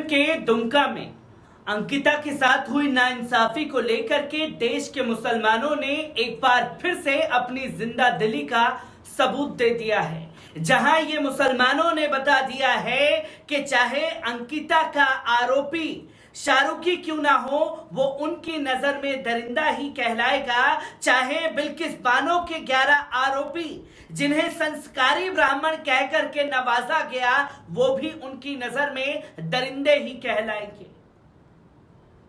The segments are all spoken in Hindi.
के दुमका में अंकिता के साथ हुई नाइंसाफी को लेकर के देश के मुसलमानों ने एक बार फिर से अपनी जिंदा दिली का सबूत दे दिया है, जहां ये मुसलमानों ने बता दिया है कि चाहे अंकिता का आरोपी शाहरुख ही क्यों ना हो, वो उनकी नजर में दरिंदा ही कहलाएगा। चाहे बिल्किस बानो के 11 आरोपी जिन्हें संस्कारी ब्राह्मण कह करके नवाजा गया, वो भी उनकी नजर में दरिंदे ही कहलाएंगे।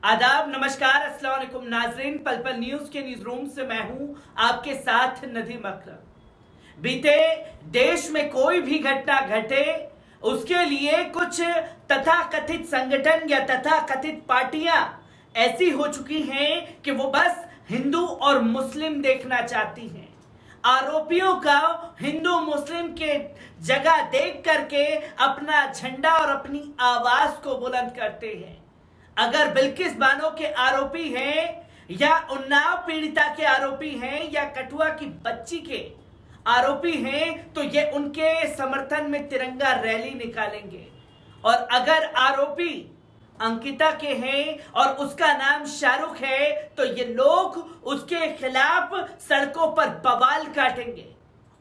आदाब, नमस्कार, अस्सलाम वालेकुम नाजरीन। पल पल न्यूज के न्यूज रूम से मैं हूं आपके साथ नदीम अकरम। बीते देश में कोई भी घटना घटे, उसके लिए कुछ तथाकथित संगठन या तथाकथित पार्टियां ऐसी हो चुकी हैं कि वो बस हिंदू और मुस्लिम देखना चाहती हैं। आरोपियों का हिंदू मुस्लिम के जगह देख करके अपना झंडा और अपनी आवाज को बुलंद करते हैं। अगर बिल्किस बानो के आरोपी हैं या उन्नाव पीड़िता के आरोपी हैं या कठुआ की बच्ची के आरोपी हैं, तो ये उनके समर्थन में तिरंगा रैली निकालेंगे। और अगर आरोपी अंकिता के हैं और उसका नाम शाहरुख है, तो ये लोग उसके खिलाफ सड़कों पर बवाल काटेंगे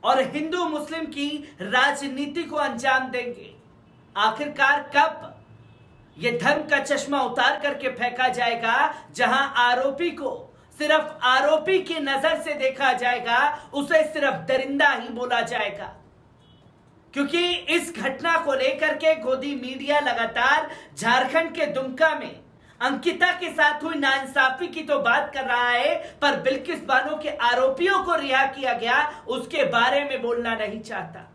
और हिंदू मुस्लिम की राजनीति को अंजाम देंगे। आखिरकार कब ये धर्म का चश्मा उतार करके फेंका जाएगा, जहां आरोपी को सिर्फ आरोपी की नजर से देखा जाएगा, उसे सिर्फ दरिंदा ही बोला जाएगा। क्योंकि इस घटना को लेकर के गोदी मीडिया लगातार झारखंड के दुमका में अंकिता के साथ हुई नाइंसाफी की तो बात कर रहा है, पर बिल्किस बानो के आरोपियों को रिहा किया गया उसके बारे में बोलना नहीं चाहता,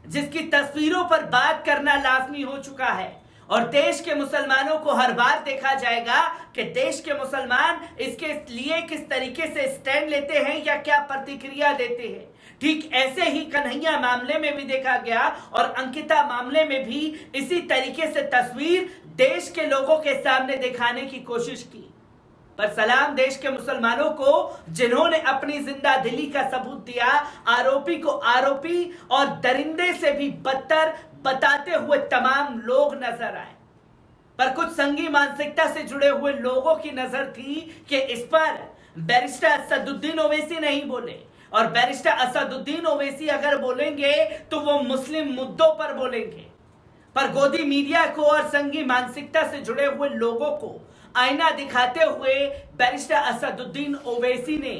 जिसकी तस्वीरों पर बात करना लाजमी हो चुका है। और देश के मुसलमानों को हर बार देखा जाएगा कि देश के मुसलमान इसके लिए किस तरीके से स्टैंड लेते हैं या क्या प्रतिक्रिया देते हैं। ठीक ऐसे ही कन्हैया मामले में भी देखा गया और अंकिता मामले में भी इसी तरीके से तस्वीर देश के लोगों के सामने दिखाने की कोशिश की। पर सलाम देश के मुसलमानों को, जिन्होंने अपनी जिंदा दिली का सबूत दिया, आरोपी को आरोपी और दरिंदे से भी बदतर बताते हुए तमाम लोग नजर आए। पर कुछ संगी मानसिकता से जुड़े हुए लोगों की नजर थी कि इस पर बैरिस्टर असदुद्दीन ओवैसी नहीं बोले, और बैरिस्टर असदुद्दीन ओवैसी अगर बोलेंगे तो वो मुस्लिम मुद्दों पर बोलेंगे। पर गोदी मीडिया को और संगी मानसिकता से जुड़े हुए लोगों को आईना दिखाते हुए बैरिस्टर असदुद्दीन ओवैसी ने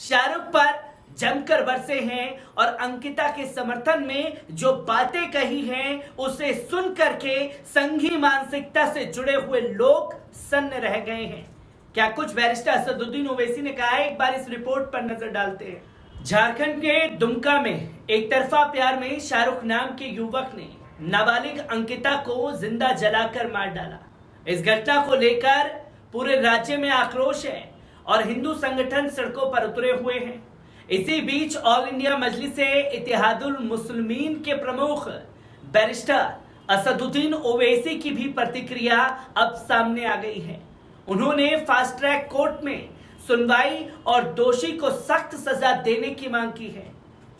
शाहरुख पर जमकर बरसे हैं और अंकिता के समर्थन में जो बातें कही हैं उसे सुन करके संघी मानसिकता से जुड़े हुए लोग सन्न रह गए हैं। क्या कुछ बैरिस्टर असदुद्दीन ओवैसी ने कहा है, एक बार इस रिपोर्ट पर नजर डालते हैं। झारखंड के दुमका में एक तरफा प्यार में शाहरुख नाम के युवक ने नाबालिग अंकिता को जिंदा जलाकर मार डाला। इस घटना को लेकर पूरे राज्य में आक्रोश है और हिंदू संगठन सड़कों पर उतरे हुए हैं। इसी बीच ऑल इंडिया मजलिस इत्तेहादुल मुस्लिमीन के प्रमुख बैरिस्टर असदुद्दीन ओवैसी की भी प्रतिक्रिया अब सामने आ गई है। उन्होंने फास्ट ट्रैक कोर्ट में सुनवाई और दोषी को सख्त सजा देने की मांग की है।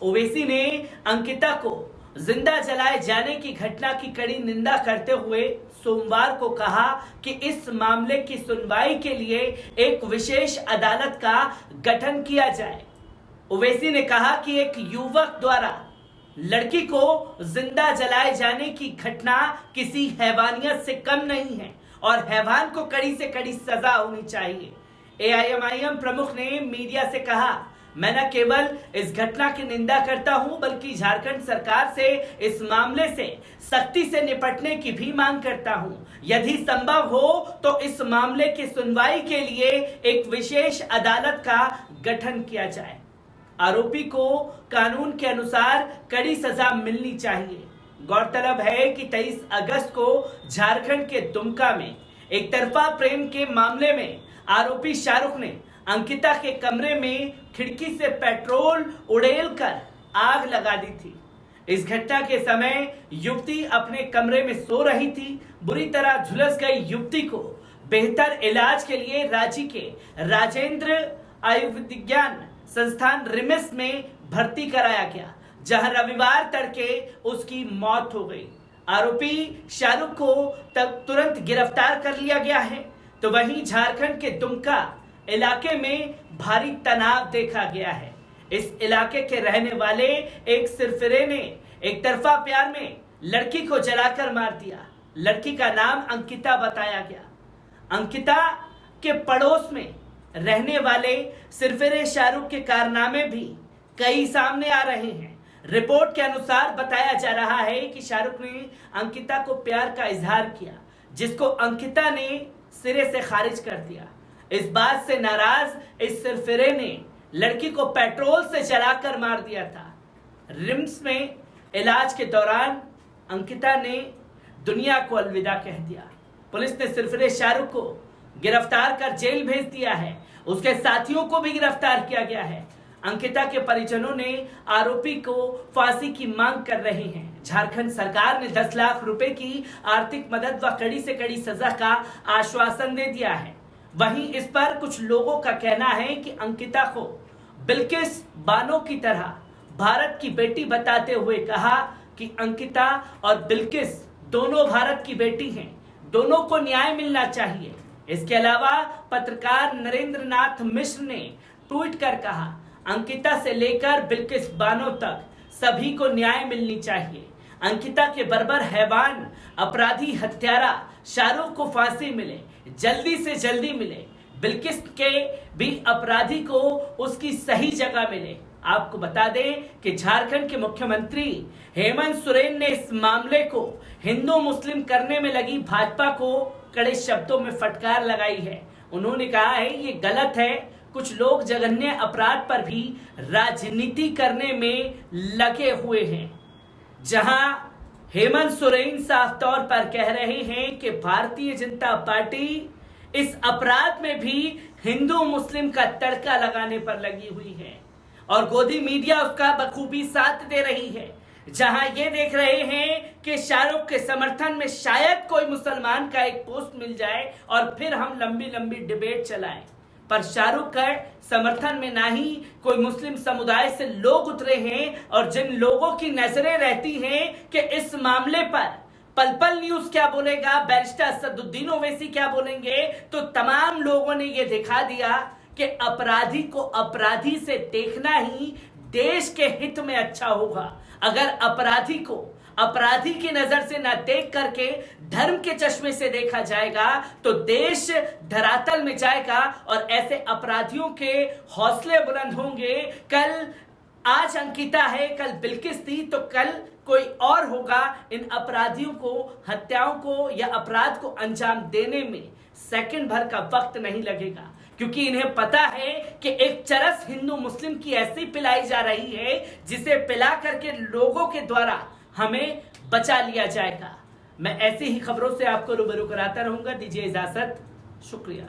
ओवैसी ने अंकिता को जिंदा जलाए जाने की घटना की कड़ी निंदा करते हुए सोमवार को कहा कि इस मामले की सुनवाई के लिए एक विशेष अदालत का गठन किया जाए। ओवैसी ने कहा कि एक युवक द्वारा लड़की को जिंदा जलाए जाने की घटना किसी हैवानियत से कम नहीं है और हैवान को कड़ी से कड़ी सजा होनी चाहिए। एआईएमआईएम प्रमुख ने मीडिया से कहा, मैं न केवल इस घटना की निंदा करता हूं, बल्कि झारखंड सरकार से इस मामले से सख्ती से निपटने की भी मांग करता हूं। यदि संभव हो तो इस मामले की सुनवाई के लिए एक विशेष अदालत का गठन किया जाए। आरोपी को कानून के अनुसार कड़ी सजा मिलनी चाहिए। गौरतलब है कि 23 अगस्त को झारखंड के दुमका में एक तरफा प्रेम के मामले में आरोपी शाहरुख ने अंकिता के कमरे में खिड़की से पेट्रोल उड़ेलकर आग लगा दी थी। इस घटना के समय युवती अपने कमरे में सो रही थी। बुरी तरह झुलस गई युवती को बेहतर इलाज के लिए रांची के राजेंद्र आयुर्विज्ञान संस्थान रिम्स में भर्ती कराया गया, जहां रविवार तड़के उसकी मौत हो गई। आरोपी शाहरुख को तब तुरंत गिरफ्तार कर लिया गया है। तो वहीं झारखंड के दुमका इलाके में भारी तनाव देखा गया है। इस इलाके के रहने वाले एक सिरफिरे ने एक तरफा प्यार में लड़की को जलाकर मार दिया। लड़की का नाम अंकिता बताया गया। अंकिता के पड़ोस में रहने वाले सिरफिरे शाहरुख के कारनामे भी कई सामने आ रहे हैं। रिपोर्ट के अनुसार बताया जा रहा है कि शाहरुख ने अंकिता को प्यार का इजहार किया, जिसको अंकिता ने सिरे से खारिज कर दिया। इस बात से नाराज इस सिरफिरे ने लड़की को पेट्रोल से जलाकर मार दिया था। रिम्स में इलाज के दौरान अंकिता ने दुनिया को अलविदा कह दिया। पुलिस ने सिरफिरे शाहरुख को गिरफ्तार कर जेल भेज दिया है। उसके साथियों को भी गिरफ्तार किया गया है। अंकिता के परिजनों ने आरोपी को फांसी की मांग कर रहे हैं। झारखंड सरकार ने 10 लाख रुपए की आर्थिक मदद व कड़ी से कड़ी सजा का आश्वासन दे दिया है। वहीं इस पर कुछ लोगों का कहना है कि अंकिता को बिल्किस बानो की तरह भारत की बेटी बताते हुए कहा कि अंकिता और बिल्किस दोनों भारत की बेटी हैं, दोनों को न्याय मिलना चाहिए। इसके अलावा पत्रकार नरेंद्र नाथ मिश्र ने ट्वीट कर कहा, अंकिता से लेकर बिल्किस बानो तक सभी को न्याय मिलनी चाहिए। अंकिता के बर्बर हैवान अपराधी हत्यारा शाहरुख को फांसी मिले, जल्दी से जल्दी मिले। बिल्किस के भी अपराधी को उसकी सही जगह मिले। आपको बता दें कि झारखंड के मुख्यमंत्री हेमंत सोरेन ने इस मामले को हिंदू मुस्लिम करने में लगी भाजपा को कड़े शब्दों में फटकार लगाई है। उन्होंने कहा है ये गलत है। कुछ लोग जघन्य अपराध पर भी राजनीति करने में लगे हुए हैं। जहां हेमंत सोरेन साफ तौर पर कह रहे हैं कि भारतीय जनता पार्टी इस अपराध में भी हिंदू मुस्लिम का तड़का लगाने पर लगी हुई है और गोदी मीडिया उसका बखूबी साथ दे रही है। जहां ये देख रहे हैं कि शाहरुख के समर्थन में शायद कोई मुसलमान का एक पोस्ट मिल जाए और फिर हम लंबी लंबी डिबेट चलाएं, पर शाहरुख के समर्थन में ना ही कोई मुस्लिम समुदाय से लोग उतरे हैं। और जिन लोगों की नजरें रहती हैं कि इस मामले पर पल पल न्यूज क्या बोलेगा, बैरिस्टर असदुद्दीन ओवैसी क्या बोलेंगे, तो तमाम लोगों ने यह दिखा दिया कि अपराधी को अपराधी से देखना ही देश के हित में अच्छा होगा। अगर अपराधी को अपराधी की नजर से ना देख करके धर्म के चश्मे से देखा जाएगा तो देश धरातल में जाएगा और ऐसे अपराधियों के हौसले बुलंद होंगे। कल आज अंकिता है, कल बिल्किस थी, तो कल कोई और होगा। इन अपराधियों को, हत्याओं को या अपराध को अंजाम देने में सेकंड भर का वक्त नहीं लगेगा, क्योंकि इन्हें पता है कि एक चरस हिंदू मुस्लिम की ऐसी पिलाई जा रही है जिसे पिला करके लोगों के द्वारा हमें बचा लिया जाएगा। मैं ऐसी ही खबरों से आपको रूबरू कराता रहूंगा। दीजिए इजाजत, शुक्रिया।